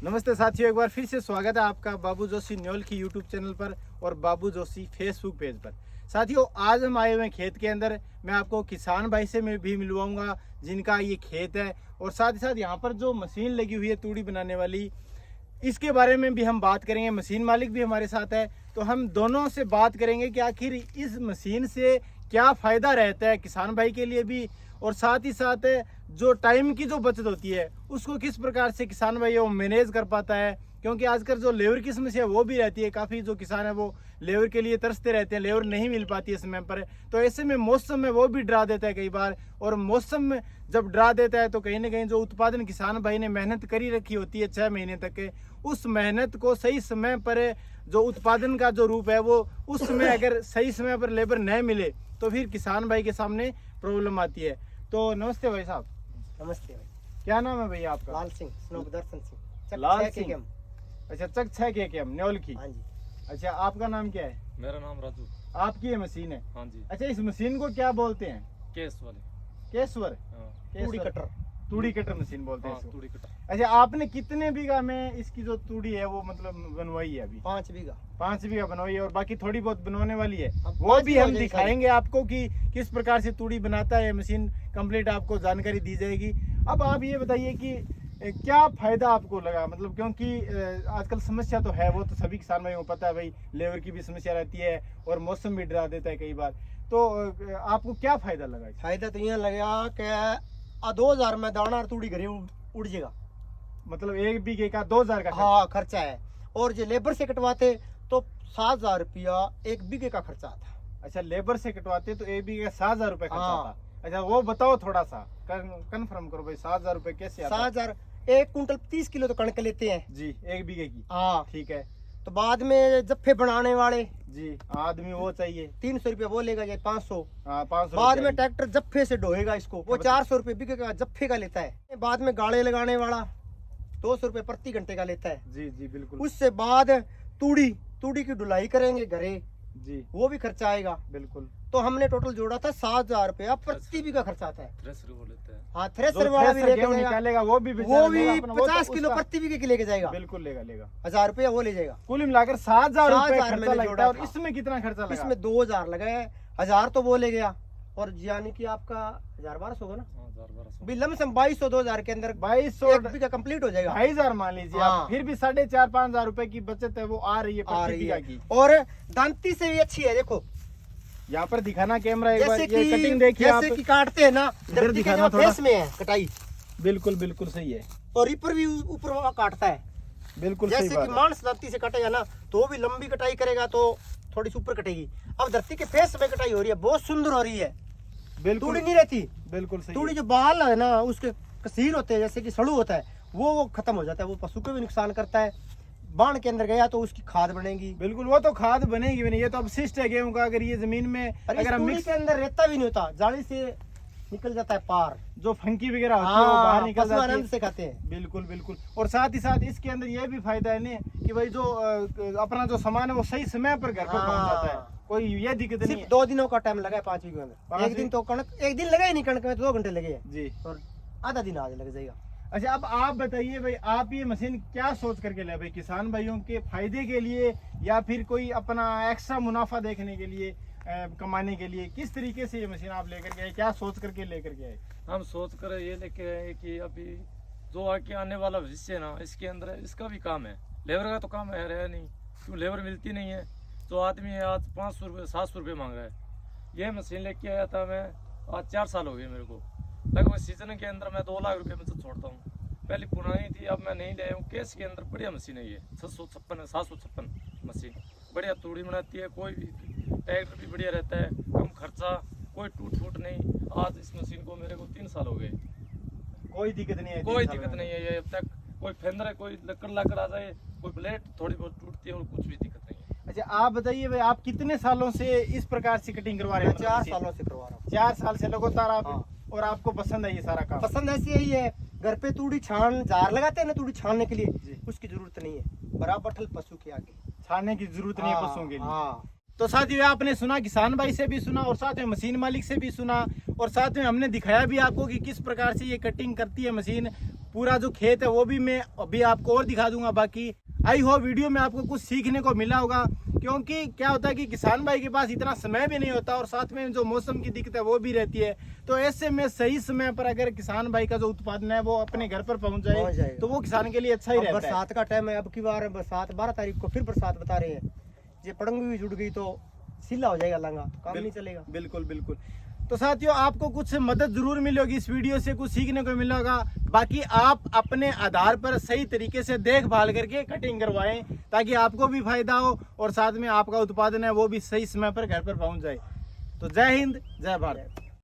नमस्ते साथियों, एक बार फिर से स्वागत है आपका बाबू जोशी न्योल की यूट्यूब चैनल पर और बाबू जोशी फेसबुक पेज पर। साथियों, आज हम आए हुए हैं खेत के अंदर। मैं आपको किसान भाई से भी मिलवाऊंगा जिनका ये खेत है, और साथ ही साथ यहाँ पर जो मशीन लगी हुई है तूड़ी बनाने वाली, इसके बारे में भी हम बात करेंगे। मशीन मालिक भी हमारे साथ है, तो हम दोनों से बात करेंगे कि आखिर इस मशीन से क्या फ़ायदा रहता है किसान भाई के लिए भी, और साथ ही साथ जो टाइम की जो बचत होती है उसको किस प्रकार से किसान भाई वो मैनेज कर पाता है। क्योंकि आजकल जो लेबर की समस्या वो भी रहती है, काफ़ी जो किसान है वो लेबर के लिए तरसते रहते हैं, लेबर नहीं मिल पाती है समय पर। तो ऐसे में मौसम में वो भी डरा देता है कई बार, और मौसम में जब डरा देता है तो कहीं ना कहीं जो उत्पादन किसान भाई ने मेहनत करी रखी होती है 6 महीने तक के, उस मेहनत को सही समय पर जो उत्पादन का जो रूप है वो उस समय अगर सही समय पर लेबर न मिले तो फिर किसान भाई के सामने प्रॉब्लम आती है। तो नमस्ते भाई साहब। नमस्ते भाई। क्या नाम है भैया आपका? लाल सिंह, स्नोक दर्शन सिंह। लाल सिंह। अच्छा, चक 6 के न्योल की। हाँ जी। अच्छा, आपका नाम क्या है? मेरा नाम राजू। आपकी ये मशीन है? हाँ जी। अच्छा, इस मशीन को क्या बोलते हैं? केस वाले। केसवर? हाँ। तूड़ी कटर। तूड़ी कटर मशीन बोलते हैं हाँ, इसको। तूड़ी कटर। अच्छा, आपने कितने बीघा में इसकी जो तूड़ी है वो मतलब बनवाई है अभी? 5 बीघा। 5 बीघा बनवाई है, और बाकी थोड़ी बहुत बनवाने वाली है। अब वो 5 भी बीघा हम हो जाएगी दिखाएंगे आपको कि किस प्रकार से तूड़ी बनाता है मशीन, कंप्लीट आपको जानकारी दी जाएगी। अब आप ये बताइए कि क्या फायदा आपको लगा, मतलब क्योंकि आजकल समस्या तो है, वो तो सभी किसान भाइयों को पता है भाई, लेबर की भी समस्या रहती है और मौसम भी डरा देता है कई बार। तो आपको क्या फायदा लगा? फायदा तो यहाँ लगा कि 2000 में दाना और तूड़ी घरे उड़ जाएगा। मतलब 1 बीघे का 2000 का हाँ खर्चा है, और जो लेबर से कटवाते तो 7000 रुपया 1 बीघे का खर्चा आता। अच्छा, लेबर से कटवाते तो 1 बीघे का 7000 रुपए खर्चा हाँ। आता। अच्छा, वो बताओ थोड़ा सा, कंफर्म करो भाई, 7000 रुपए कैसे आता? 7000। 1 कुंटल 30 किलो तो कणक लेते हैं जी, 1 बीघे की। हाँ। ठीक है। तो बाद में जफ्फे बनाने वाले जी, आदमी वो चाहिए 300 रुपया वो लेगा, या 500। 500 बाद में ट्रैक्टर जफ्फे से ढोएगा इसको, वो 400 रुपये बीघे का जफ्फे का लेता है। बाद में गाड़े लगाने वाला 200 रुपये प्रति घंटे का लेता है। जी जी बिल्कुल। उससे बाद तूड़ी की ढुलाई करेंगे घरे, जी वो भी खर्चा आएगा। बिल्कुल। तो हमने टोटल जोड़ा था 7000 रुपया प्रति बीघा खर्चा आता है। थ्रेसर वो लेते हैं। हाँ, थ्रेसर वाला भी लेके जाएगा, निकालेगा वो भी बेचारा वो भी लेगा अपना, वो तो 50 किलो उसका- प्रति बीघे की लेके जाएगा। बिल्कुल लेगा 1000 रुपया वो ले जाएगा। कुल मिलाकर 7000 रुपए 7000 खर्चा मैंने लगता जोड़ा है। और था। इसमें कितना खर्चा लगा? इसमें 2000 लगा है, 1000 तो वो ले गया, और यानी कि आपका 1000-1200 होगा ना। हाँ, 1200। बिल्लम से 2200-2000 के अंदर 2200 1 बीघा कंप्लीट हो जाएगा। 2500 मान लीजिए हाँ। आप, फिर भी 4.5-5 हजार रुपए की बचत है वो आ रही है आ प्रति रही बीघा है, की। और दांती से भी अच्छी है। देखो यहाँ पर दिखाना कैमरा एक बार, जैसे ये कटिंग देखिए आप। जैसे कि काटते हैं ना, इधर धरती के दिखाना जो थोड़ा। फेस में है कटाई, बिल्कुल बिल्कुल सही है, और रीपर भी ऊपर वाला काटता है। बिल्कुल सही जैसे बात कि है। मांस दांती से कटेगा ना, तो वो भी लंबी कटाई करेगा तो थोड़ी सी ऊपर कटेगी। अब धरती के फेस में कटाई हो रही है, बहुत सुंदर हो रही है। बिल्कुल तूड़ी नहीं रहती, बिल्कुल सही तूड़ी है। जो बाल है ना, उसके कसीर होते हैं, जैसे कि सड़ू होता है, वो खत्म हो जाता है। वो पशु को भी नुकसान करता है। बाण के अंदर गया तो उसकी खाद बनेगी। बिल्कुल, वो तो खाद बनेगी भी नहीं, ये तो अवशिष्ट है गेहूं का। अगर ये जमीन में और इस अगर हम तूड़ी मिक्स के अंदर रेता भी नहीं होता, जाली से निकल जाता है पार। जो फंकी वगैरह होती है वो बाहर निकल पशु जाती है। आनंद से खाते हैं। बिल्कुल बिल्कुल। और साथ ही साथ इसके अंदर ये भी फायदा है ना कि भाई जो अपना जो सामान है वो सही समय पर घर पर पहुंच जाता है, कोई ये दिक्कत नहीं सिर्फ है। 2 दिनों का टाइम लगा है 5 बीघे में। 5 एक दिन तो कणक, एक दिन लगा ही नहीं कणक में, 2 घंटे लगे हैं, जी। और आधा दिन आगे लग जाएगा। अच्छा, अब आप बताइए भाई, आप ये मशीन क्या सोच करके ले भाई, किसान भाइयों के फायदे के लिए या फिर कोई अपना एक्स्ट्रा मुनाफा देखने के लिए, कमाने के लिए, किस तरीके से ये मशीन आप लेकर के आए, क्या सोच करके लेकर के आए? हम सोच कर ये लेके आए कि अभी जो आके आने वाला भविष्य है ना, इसके अंदर इसका भी काम है। लेबर का तो काम है रहा नहीं, क्यों लेबर मिलती नहीं है। जो आदमी है आज 500 रुपये 700 रुपये मांग रहा है। ये मशीन लेके आया था मैं, आज 4 साल हो गए मेरे को। लगभग सीजन के अंदर मैं 2 लाख रुपये में तो छोड़ता हूँ। पहले पुरानी थी, अब मैं नहीं ले आया हूँ। केस के अंदर बढ़िया मशीन है ये, 756 मशीन बढ़िया तूड़ी बनाती है। कोई भी ट्रैक्टर भी बढ़िया रहता है, कम खर्चा, कोई टूट फूट नहीं। आज इस मशीन को मेरे को 3 साल हो गए, कोई दिक्कत नहीं है? कोई दिक्कत नहीं है। ये अब तक कोई फेंदर है, कोई लकड़ लाकर आ जाए, कोई ब्लेड थोड़ी बहुत टूटती है, और कुछ भी दिक्कत नहीं है। अच्छा, आप बताइए भाई, आप कितने सालों से इस प्रकार से कटिंग करवा रहे मैं हैं? 4 सालों से करवा रहा हूँ। 4 साल से लगातार आप? हाँ। और आपको पसंद है ये सारा काम? पसंद ऐसी यही है, घर पे तूड़ी छान जार लगाते हैं ना, तूड़ी छानने के लिए, जी। उसकी जरूरत नहीं है। बराबर ठल पशु के आगे छाड़ने की जरूरत नहीं है हाँ, पशुओं के लिए। हाँ। तो साथियों, आपने सुना किसान भाई से भी सुना, और साथ में मशीन मालिक से भी सुना, और साथ में हमने दिखाया भी आपको कि किस प्रकार से ये कटिंग करती है मशीन। पूरा जो खेत है वो भी मैं अभी आपको और दिखा दूंगा। बाकी आई हो वीडियो में आपको कुछ सीखने को मिला होगा, क्योंकि क्या होता है कि किसान भाई के पास इतना समय भी नहीं होता और साथ में जो मौसम की दिक्कत है वो भी रहती है। तो ऐसे में सही समय पर अगर किसान भाई का जो उत्पादन है वो अपने घर पर पहुंच जाए तो वो किसान के लिए अच्छा ही रहता है। बरसात का टाइम है, अब की बार बरसात 12 तारीख को फिर बरसात बता रहे हैं, ये पड़ंगी भी जुड़ गई तो सीला हो जाएगा लांगा, काम नहीं चलेगा। बिल्कुल बिल्कुल। तो साथियों आपको कुछ मदद जरूर मिली होगी इस वीडियो से, कुछ सीखने को मिला होगा। बाकी आप अपने आधार पर सही तरीके से देखभाल करके कटिंग करवाएं ताकि आपको भी फायदा हो और साथ में आपका उत्पादन है वो भी सही समय पर घर पर पहुंच जाए। तो जय हिंद, जय भारत।